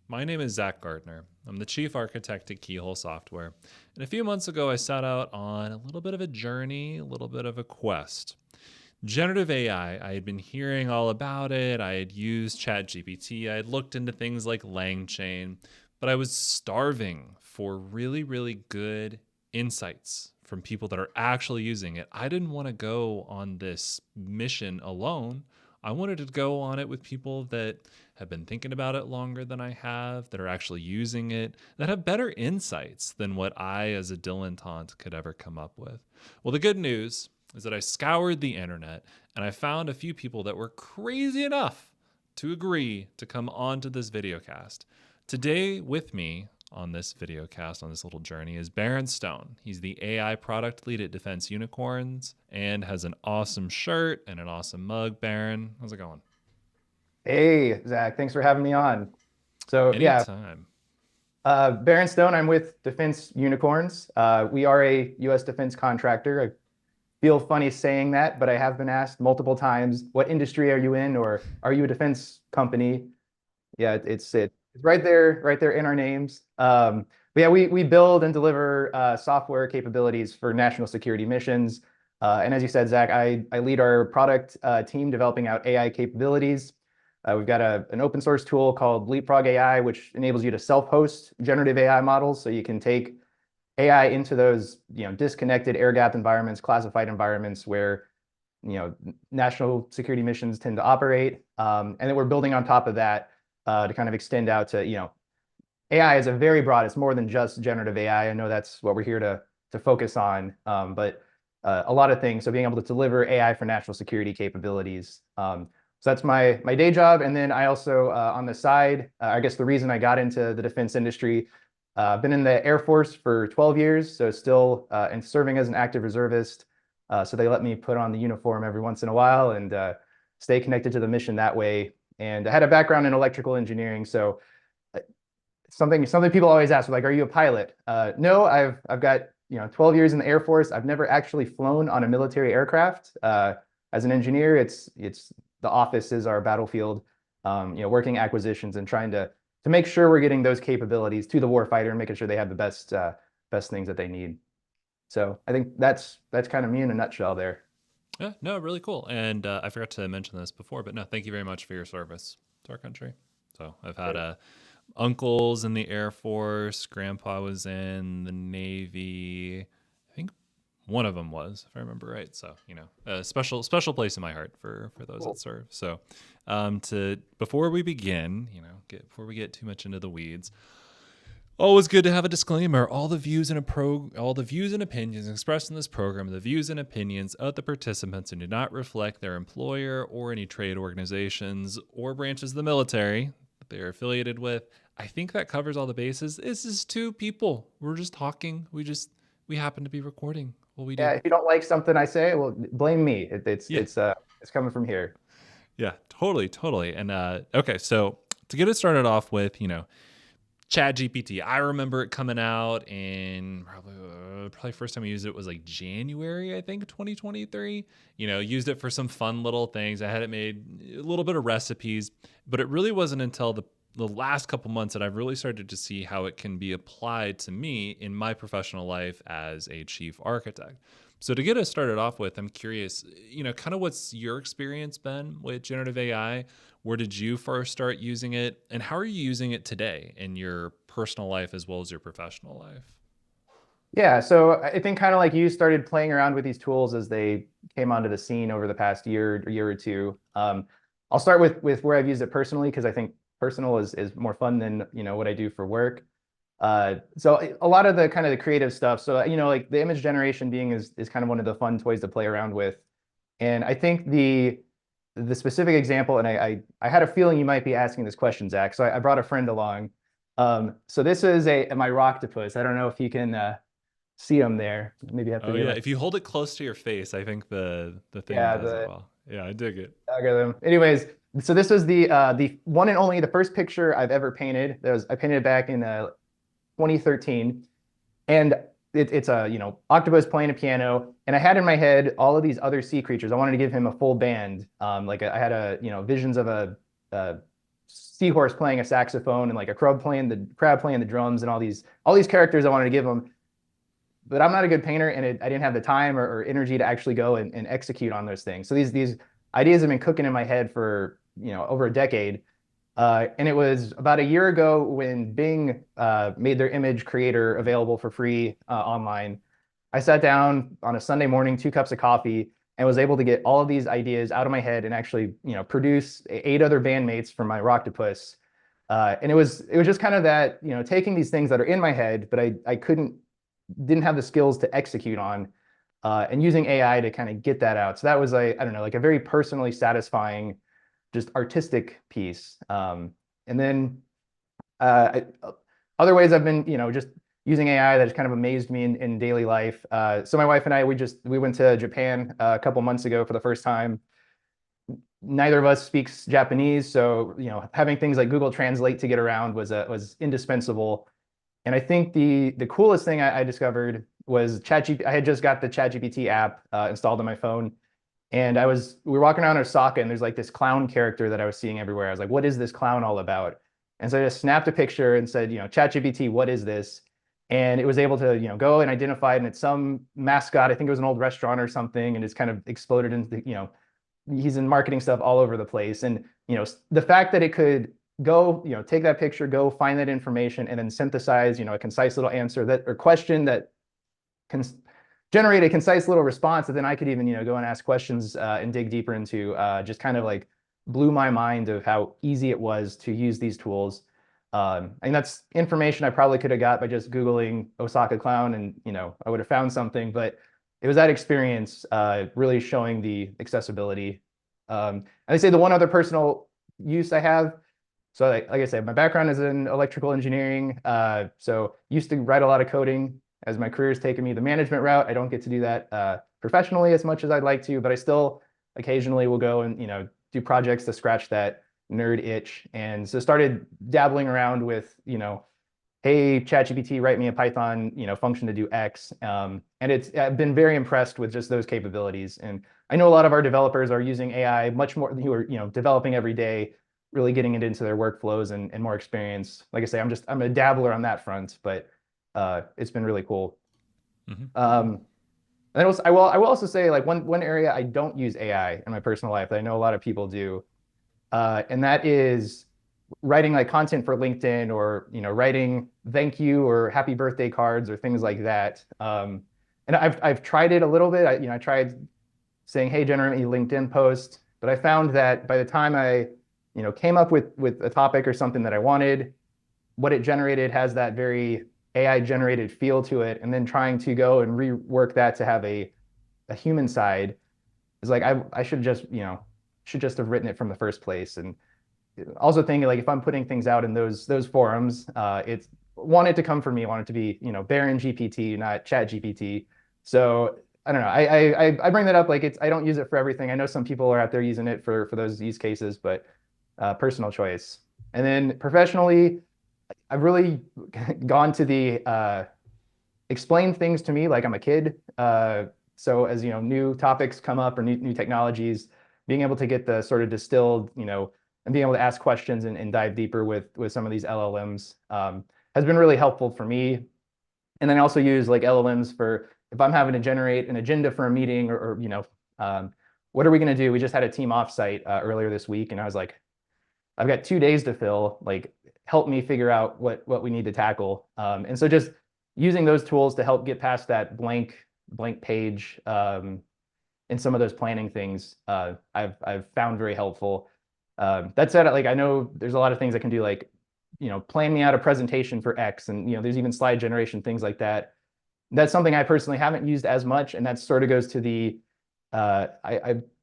My name is Zach Gardner. I'm the chief architect at Keyhole Software. And a few months ago, I set out on a little bit of a journey, a little bit of a quest. Generative AI, I had been hearing all about it. I had used ChatGPT. I had looked into things like LangChain, but I was starving for really, really good insights from people that are actually using it. I didn't want to go on this mission alone. I wanted to go on it with people that have been thinking about it longer than I have, that are actually using it, that have better insights than what I, as a dilettante, could ever come up with. Well, the good news is that I scoured the internet and I found a few people that were crazy enough to agree to come onto this videocast. Today, with me on this videocast, on this little journey, is Barron Stone. He's the AI product lead at Defense Unicorns and has an awesome shirt and an awesome mug. Barron, how's it going? Hey, Zach, thanks for having me on. So yeah, Anytime. Barron Stone, I'm with Defense Unicorns. We are a U.S. defense contractor. I feel funny saying that, but I have been asked multiple times, what industry are you in, or are you a defense company? Yeah, it's right there in our names. But yeah, we build and deliver software capabilities for national security missions. And as you said, Zach, I lead our product team developing out AI capabilities. We've got an open source tool called Leapfrog AI, which enables you to self-host generative AI models. So you can take AI into those, disconnected air-gapped environments, classified environments where, national security missions tend to operate. And then we're building on top of that to kind of extend out to, AI is a very broad. It's more than just generative AI. I know that's what we're here to focus on, but a lot of things. So being able to deliver AI for national security capabilities. So that's my day job, and then I also on the side, I guess the reason I got into the defense industry, I've been in the Air Force for 12 years, so still and serving as an active reservist. So they let me put on the uniform every once in a while and stay connected to the mission that way. And I had a background in electrical engineering, so something people always ask, like, "Are you a pilot?" No, I've got 12 years in the Air Force. I've never actually flown on a military aircraft. As an engineer, it's the office is our battlefield. Working acquisitions and trying to make sure we're getting those capabilities to the warfighter and making sure they have the best things that they need. So I think that's kind of me in a nutshell there. Yeah, no, really cool. And I forgot to mention this before, but no, thank you very much for your service to our country. So I've had Great. uncles in the Air Force, grandpa was in the Navy. I think one of them was, if I remember right. So a special place in my heart for those that Cool. serve. So to before we begin, before we get too much into the weeds, always good to have a disclaimer. All the views and opinions expressed in this program are the views and opinions of the participants and do not reflect their employer or any trade organizations or branches of the military that they are affiliated with. I think that covers all the bases. This is two people. We're just talking. We happen to be recording what we do. Yeah, if you don't like something I say, well, blame me. Yeah. It's coming from here. Yeah, totally, totally. And okay, so to get it started off with, Chat GPT. I remember it coming out in probably first time I used it was like January, I think, 2023. Used it for some fun little things. I had it made a little bit of recipes, but it really wasn't until the last couple months that I've really started to see how it can be applied to me in my professional life as a chief architect. So to get us started off with, I'm curious, kind of what's your experience been with generative AI? Where did you first start using it? And how are you using it today in your personal life as well as your professional life? Yeah, so I think kind of like you started playing around with these tools as they came onto the scene over the past year or two. I'll start with where I've used it personally because I think personal is more fun than what I do for work. So a lot of the kind of the creative stuff. So like the image generation being is kind of one of the fun toys to play around with. And I think the specific example, and I had a feeling you might be asking this question, Zach. So I brought a friend along. So this is my octopus. I don't know if you can see him there. Maybe have to Oh give yeah, a if you hold it close to your face, I think the thing yeah does it the well. Yeah, I dig it. algorithm. Anyways, so this was the one and only the first picture I've ever painted. I painted it back in 2013, and it's a octopus playing a piano, and I had in my head all of these other sea creatures. I wanted to give him a full band. I had a visions of a seahorse playing a saxophone and like a crab playing the drums and all these characters I wanted to give them. But I'm not a good painter, and I didn't have the time or energy to actually go and execute on those things. So these ideas have been cooking in my head for over a decade. And it was about a year ago when Bing made their image creator available for free online. I sat down on a Sunday morning, 2 cups of coffee, and was able to get all of these ideas out of my head and actually, produce 8 other bandmates from my Rocktopus. And it was just kind of that, taking these things that are in my head, but I didn't have the skills to execute on, and using AI to kind of get that out. So that was I don't know, like a very personally satisfying, just artistic piece. And then other ways I've been, just using AI that has kind of amazed me in daily life. So my wife and I, we went to Japan a couple months ago for the first time. Neither of us speaks Japanese, so having things like Google Translate to get around was indispensable. And I think the coolest thing I discovered was ChatGPT. I had just got the ChatGPT app installed on my phone, and we were walking around Osaka, and there's like this clown character that I was seeing everywhere. I was like, what is this clown all about? And so I just snapped a picture and said, ChatGPT, what is this? And it was able to, go and identify it, and it's some mascot. I think it was an old restaurant or something, and it's kind of exploded into, he's in marketing stuff all over the place. And, the fact that it could go, take that picture, go find that information, and then synthesize, a concise little answer or question that can generate a concise little response that then I could even, go and ask questions and dig deeper into, just kind of like blew my mind of how easy it was to use these tools. And that's information I probably could have got by just Googling Osaka clown, and, I would have found something, but it was that experience really showing the accessibility. And I say the one other personal use I have, so like I said, my background is in electrical engineering. So used to write a lot of coding. As my career has taken me the management route, I don't get to do that professionally as much as I'd like to, but I still occasionally will go and do projects to scratch that nerd itch. And so started dabbling around with, hey, ChatGPT, write me a Python, function to do X. And I've been very impressed with just those capabilities. And I know a lot of our developers are using AI much more, who are, developing every day, really getting it into their workflows and more experience. Like I say, I'm a dabbler on that front, but it's been really cool. Mm-hmm. And I will also say, like, one area I don't use AI in my personal life that I know a lot of people do, and that is writing like content for LinkedIn, or writing thank you or happy birthday cards or things like that. And I've tried it a little bit. I tried saying, hey, generate me a LinkedIn post, but I found that by the time I came up with a topic or something that I wanted, what it generated has that very AI generated feel to it, and then trying to go and rework that to have a human side is like I should just have written it from the first place. And also thinking, like, if I'm putting things out in those forums, it's want it to come from me. I want it to be Barron GPT, not Chat GPT. So I don't know. I bring that up, like, I don't use it for everything. I know some people are out there using it for those use cases, but personal choice. And then professionally, I've really gone to the explain things to me like I'm a kid. So as new topics come up, or new technologies, being able to get the sort of distilled, and being able to ask questions and dive deeper with some of these LLMs has been really helpful for me. And then I also use like LLMs for if I'm having to generate an agenda for a meeting, or what are we going to do? We just had a team offsite earlier this week, and I was like, I've got 2 days to fill. Like, help me figure out what we need to tackle. And so just using those tools to help get past that blank page in some of those planning things, I've found very helpful. That said, like, I know there's a lot of things I can do, like, plan me out a presentation for X, and there's even slide generation, things like that. That's something I personally haven't used as much, and that sort of goes to the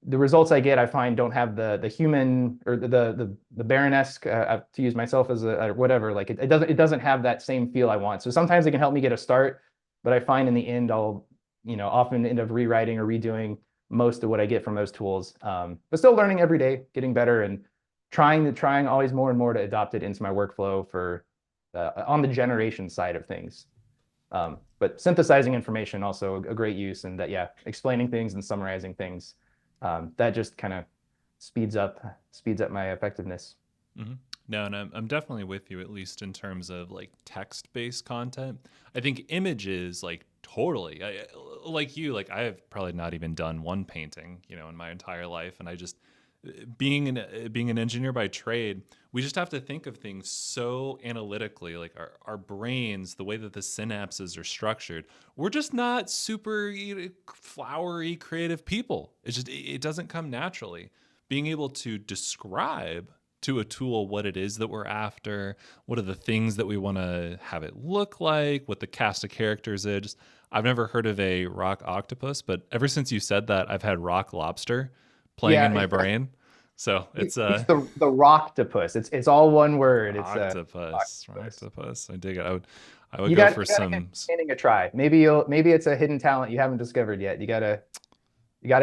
the results I get, I find, don't have the human, or the Baron-esque, to use myself as a whatever. Like, it doesn't have that same feel I want. So sometimes it can help me get a start, but I find in the end I'll often end up rewriting or redoing most of what I get from those tools. But still learning every day, getting better, and trying always more and more to adopt it into my workflow for on the generation side of things. But synthesizing information also a great use, and that, yeah, explaining things and summarizing things, that just kind of speeds up my effectiveness. Mm-hmm. No, and I'm definitely with you, at least in terms of like text based content. I think images, like totally, like you, like I have probably not even done one painting, in my entire life. And I just, being an engineer by trade, we just have to think of things so analytically, like our brains, the way that the synapses are structured. We're just not super flowery, creative people. It doesn't come naturally. Being able to describe to a tool what it is that we're after, what are the things that we want to have it look like, what the cast of characters is. I've never heard of a rock octopus, but ever since you said that, I've had rock lobster playing in Yeah, my brain. So it's it's the rocktopus. It's all one word. It's octopus, octopus. octopus. I dig it. I would You go got for you got to give some, painting a try. Maybe it's a hidden talent you haven't discovered yet. You gotta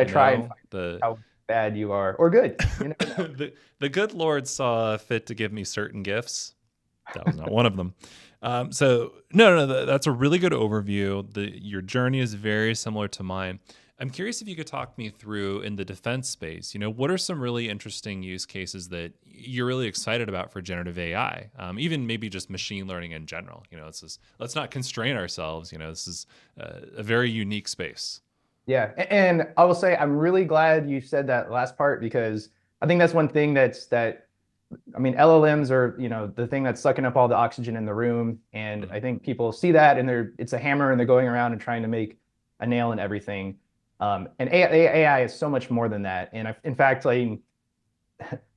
try and find the how bad you are or good. You never know. the good Lord saw fit to give me certain gifts. That was not one of them. So no, that's a really good overview. Your journey is very similar to mine. I'm curious if you could talk me through in the defense space. What are some really interesting use cases that you're really excited about for generative AI? Even maybe just machine learning in general. Let's not constrain ourselves. This is a very unique space. Yeah, and I will say I'm really glad you said that last part because I think that's one thing I mean, LLMs are, the thing that's sucking up all the oxygen in the room. And Mm, I think people see that and it's a hammer and they're going around and trying to make a nail in everything. And AI is so much more than that. And in fact, like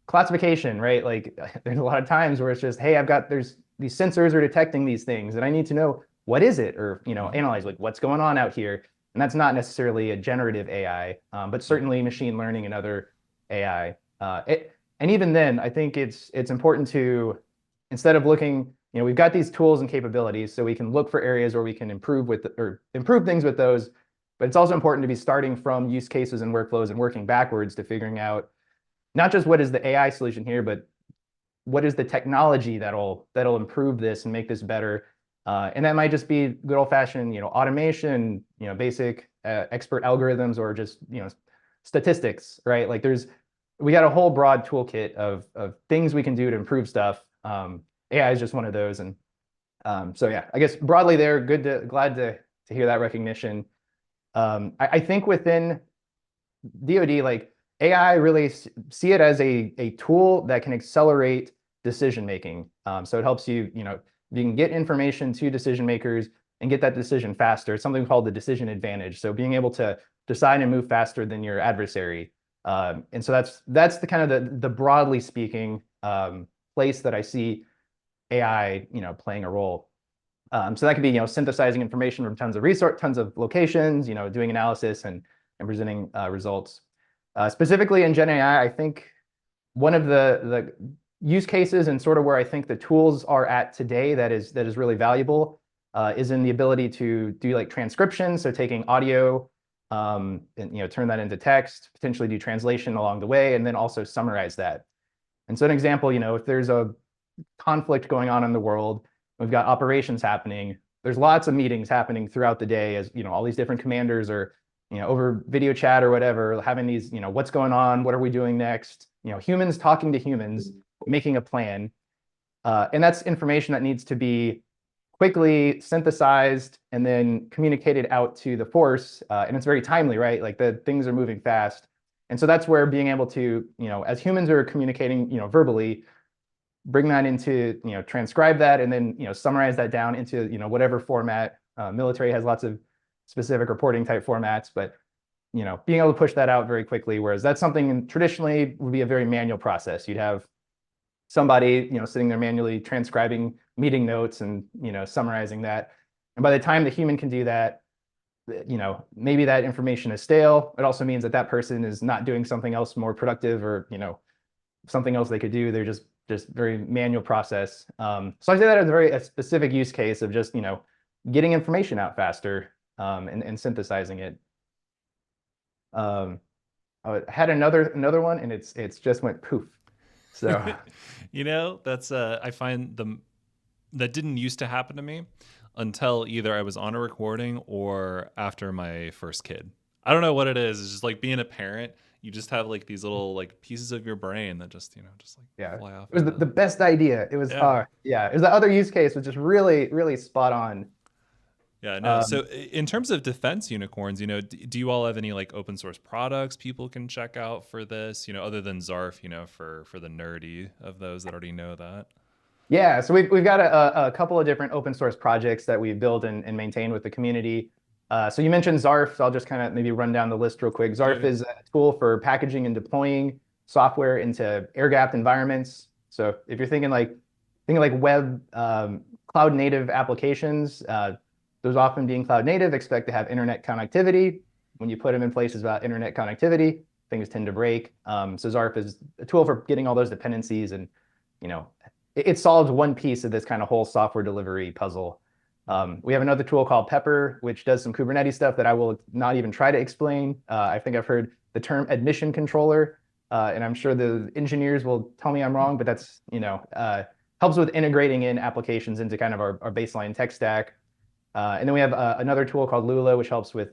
classification, right? Like there's a lot of times where it's just, hey, there's these sensors are detecting these things and I need to know what is it or, mm, analyze like what's going on out here. And that's not necessarily a generative AI, but mm, certainly machine learning and other AI. And even then, I think it's important to instead of looking, we've got these tools and capabilities, so we can look for areas where we can improve things with those. But it's also important to be starting from use cases and workflows and working backwards to figuring out not just what is the AI solution here, but what is the technology that'll improve this and make this better. And that might just be good old fashioned, automation, basic expert algorithms, or just statistics, right? Like we got a whole broad toolkit of things we can do to improve stuff. AI is just one of those, and so yeah, I guess broadly there, glad to hear that recognition. I think within DoD, like AI, really see it as a tool that can accelerate decision making. So it helps you can get information to decision makers and get that decision faster. It's something called the decision advantage. So being able to decide and move faster than your adversary. And so that's the kind of the broadly speaking place that I see AI, playing a role. So that could be, synthesizing information from tons of locations, doing analysis and presenting results. Specifically in Gen AI, I think one of the use cases and sort of where I think the tools are at today that is really valuable is in the ability to do like transcription, so taking audio and turn that into text, potentially do translation along the way, and then also summarize that. And so an example, if there's a conflict going on in the world, we've got operations happening. There's lots of meetings happening throughout the day as all these different commanders are over video chat or whatever, having these, what's going on, what are we doing next? Humans talking to humans, making a plan. And that's information that needs to be quickly synthesized and then communicated out to the force. And it's very timely, right? Like the things are moving fast. And so that's where being able to, as humans are communicating, verbally, bring that into, transcribe that and then, summarize that down into, whatever format. Military has lots of specific reporting type formats, but being able to push that out very quickly, whereas that's something traditionally would be a very manual process. You'd have somebody, sitting there manually transcribing meeting notes and, summarizing that. And by the time the human can do that, maybe that information is stale. It also means that that person is not doing something else more productive or, something else they could do. They're just very manual process. So I say that as a specific use case of just, getting information out faster and synthesizing it. I had another one and it's just went poof. So That's I find that didn't used to happen to me until either I was on a recording or after my first kid. I don't know what it is. It's just like being a parent. you just have like these little like pieces of your brain that just, just like Yeah. fly off It was the into. best idea. It was, Yeah. yeah, it was the other use case was just really, really spot on. Yeah, no. So Um, in terms of defense unicorns, do you all have any like open source products people can check out for this, other than Zarf, for the nerdy of those that already know that? Yeah, so we've got a couple of different open source projects that we build and maintain with the community. So you mentioned Zarf, so I'll just kind of maybe run down the list real quick. Yeah, Zarf yeah. is a tool for packaging and deploying software into air-gapped environments. So if you're thinking like web cloud native applications, those often being cloud native expect to have internet connectivity. When you put them in places without internet connectivity, things tend to break. So Zarf is a tool for getting all those dependencies and you know it solves one piece of this kind of whole software delivery puzzle. We have another tool called Pepper, which does some Kubernetes stuff that I will not even try to explain. I think I've heard the term admission controller, and I'm sure the engineers will tell me I'm wrong, but that's, helps with integrating in applications into kind of our baseline tech stack. And then we have another tool called Lula, which helps with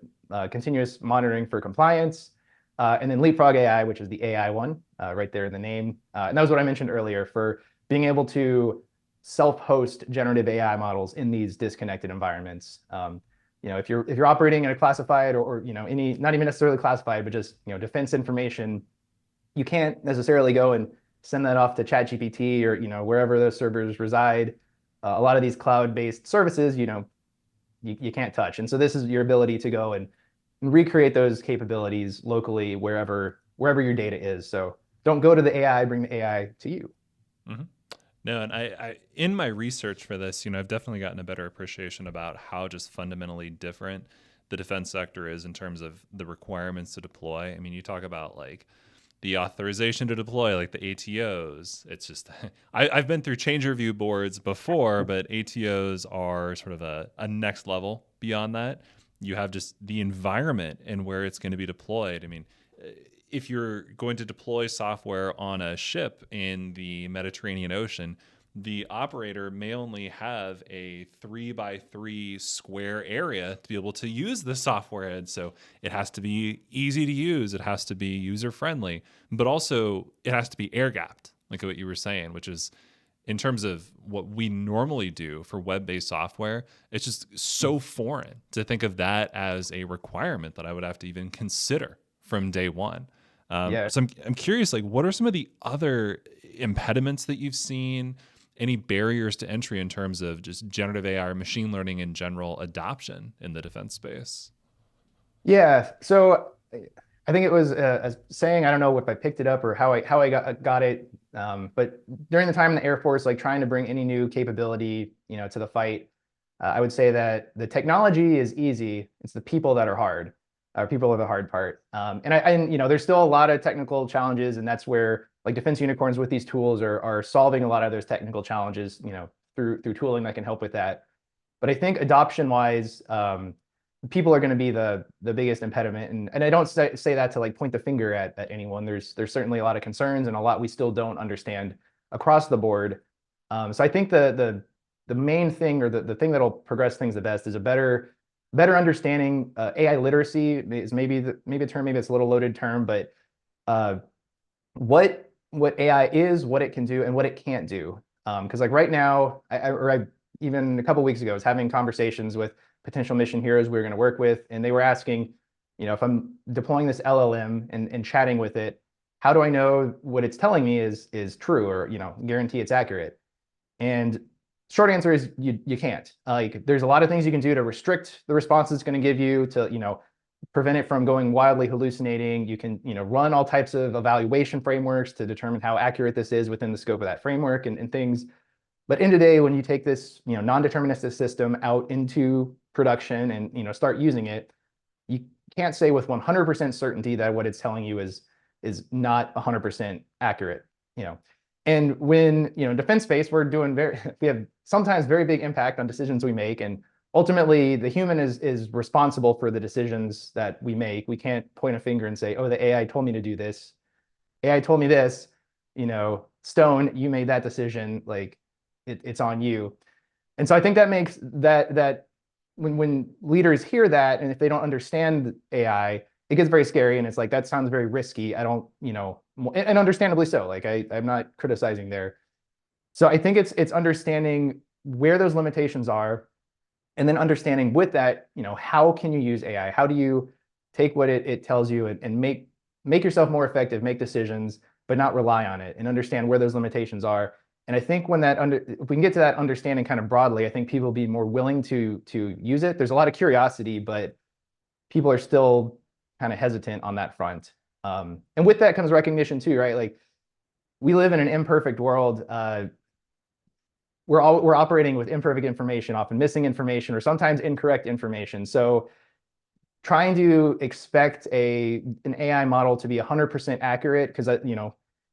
continuous monitoring for compliance. And then Leapfrog AI, which is the AI one, right there in the name. And that was what I mentioned earlier for being able to self-host generative AI models in these disconnected environments. If you're operating in a classified or any not even necessarily classified, but just defense information, you can't necessarily go and send that off to ChatGPT or wherever those servers reside. A lot of these cloud-based services, you can't touch. And so this is your ability to go and recreate those capabilities locally wherever your data is. So don't go to the AI, bring the AI to you. Hmm. No, and in my research for this, I've definitely gotten a better appreciation about how just fundamentally different the defense sector is in terms of the requirements to deploy. I mean, you talk about like the authorization to deploy, like the ATOs. It's just I've been through change review boards before, but ATOs are sort of a next level beyond that. You have just the environment and where it's going to be deployed. I mean, if you're going to deploy software on a ship in the Mediterranean Ocean, the operator may only have a 3 by 3 square area to be able to use the software in. So it has to be easy to use, it has to be user friendly, but also it has to be air gapped, like what you were saying, which is in terms of what we normally do for web-based software, it's just so foreign to think of that as a requirement that I would have to even consider from day one. Yeah. So I'm curious, like, what are some of the other impediments that you've seen? Any barriers to entry in terms of just generative AI or machine learning in general adoption in the defense space? Yeah. So I think it was a saying, I don't know if I picked it up or how I got it. But during the time in the Air Force, like trying to bring any new capability, to the fight, I would say that the technology is easy. It's the people that are hard. People are the hard part. And there's still a lot of technical challenges, and that's where like defense unicorns with these tools are solving a lot of those technical challenges, through tooling that can help with that. But I think adoption wise, people are going to be the biggest impediment. And I don't say that to like point the finger at anyone. There's certainly a lot of concerns and a lot we still don't understand across the board. So I think the main thing or the thing that'll progress things the best is a better understanding. AI literacy is maybe a term, maybe it's a little loaded term, but uh, what AI is, what it can do, and what it can't do. Because like right now, I even a couple weeks ago, I was having conversations with potential mission heroes we were going to work with, and they were asking, if I'm deploying this LLM and chatting with it, how do I know what it's telling me is true or guarantee it's accurate? And short answer is you can't. Like there's a lot of things you can do to restrict the response it's going to give you to prevent it from going wildly hallucinating. You can run all types of evaluation frameworks to determine how accurate this is within the scope of that framework and things. But in today, when you take this non-deterministic system out into production and start using it, you can't say with 100% certainty that what it's telling you is not 100% accurate. And when defense space, we have sometimes very big impact on decisions we make, and ultimately the human is responsible for the decisions that we make. We can't point a finger and say, oh, the AI told me to do this. AI told me this. Stone, you made that decision. Like it's on you. And so I think that makes that when leaders hear that, and if they don't understand AI, it gets very scary, and it's like that sounds very risky. I don't, and understandably so. Like I'm not criticizing there. So I think it's understanding where those limitations are, and then understanding with that, how can you use AI? How do you take what it tells you and make yourself more effective, make decisions, but not rely on it, and understand where those limitations are. And I think if we can get to that understanding kind of broadly, I think people will be more willing to use it. There's a lot of curiosity, but people are still kind of hesitant on that front. And with that comes recognition too, right? Like we live in an imperfect world. We're operating with imperfect information, often missing information, or sometimes incorrect information. So trying to expect an AI model to be 100% accurate, because it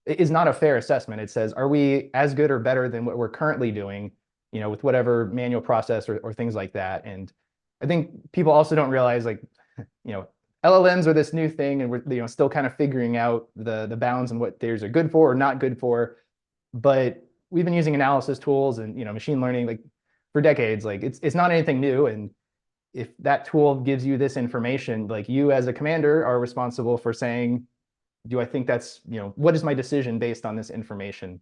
is not a fair assessment. It says, are we as good or better than what we're currently doing, with whatever manual process or things like that. And I think people also don't realize, like, LLMs are this new thing, and we're still kind of figuring out the bounds and what theirs are good for or not good for. But we've been using analysis tools and machine learning like for decades. Like it's not anything new. And if that tool gives you this information, like you as a commander are responsible for saying, do I think that's, what is my decision based on this information?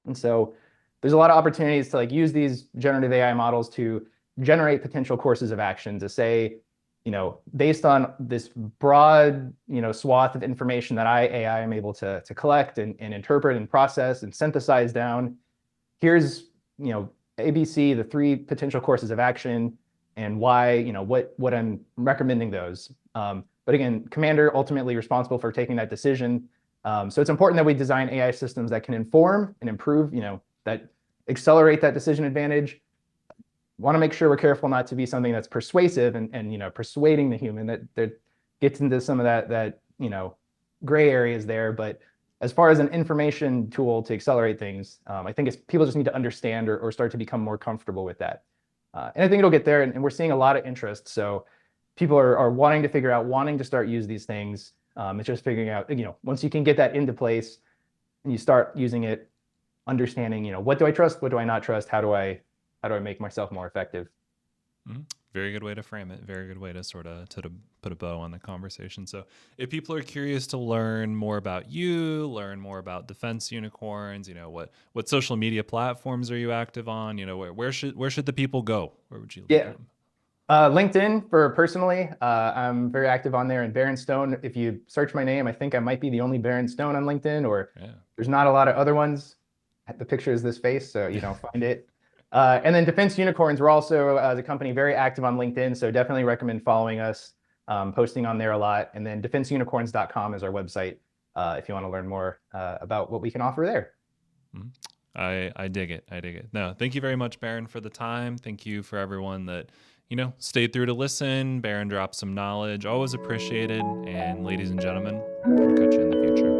And so there's a lot of opportunities to like use these generative AI models to generate potential courses of action, to say, based on this broad, swath of information that AI am able to collect and interpret and process and synthesize down, here's, ABC, the 3 potential courses of action, and why, what I'm recommending those. But again, commander ultimately responsible for taking that decision. So it's important that we design AI systems that can inform and improve, that accelerate that decision advantage. Want to make sure we're careful not to be something that's persuasive and persuading the human, that gets into some of that gray areas there. But as far as an information tool to accelerate things, I think people just need to understand or start to become more comfortable with that. And I think it'll get there, and we're seeing a lot of interest. So people are wanting to figure out, wanting to start use these things. It's just figuring out, once you can get that into place and you start using it, understanding, what do I trust? What do I not trust? How do I make myself more effective? Mm-hmm. Very good way to frame it. Very good way to sort of put a bow on the conversation. So if people are curious to learn more about you, learn more about Defense Unicorns, what social media platforms are you active on? Where should the people go? Where would you lead Yeah. them? LinkedIn for personally, I'm very active on there. And Barron Stone, if you search my name, I think I might be the only Barron Stone on LinkedIn, or Yeah. there's not a lot of other ones. The picture is this face, so find it. And then Defense Unicorns, we're also, as a company, very active on LinkedIn, so definitely recommend following us, posting on there a lot. And then defenseunicorns.com is our website, if you want to learn more about what we can offer there. Mm-hmm. I dig it. I dig it. No, thank you very much, Barron, for the time. Thank you for everyone that, stayed through to listen. Barron dropped some knowledge. Always appreciated. And ladies and gentlemen, I'll catch you in the future.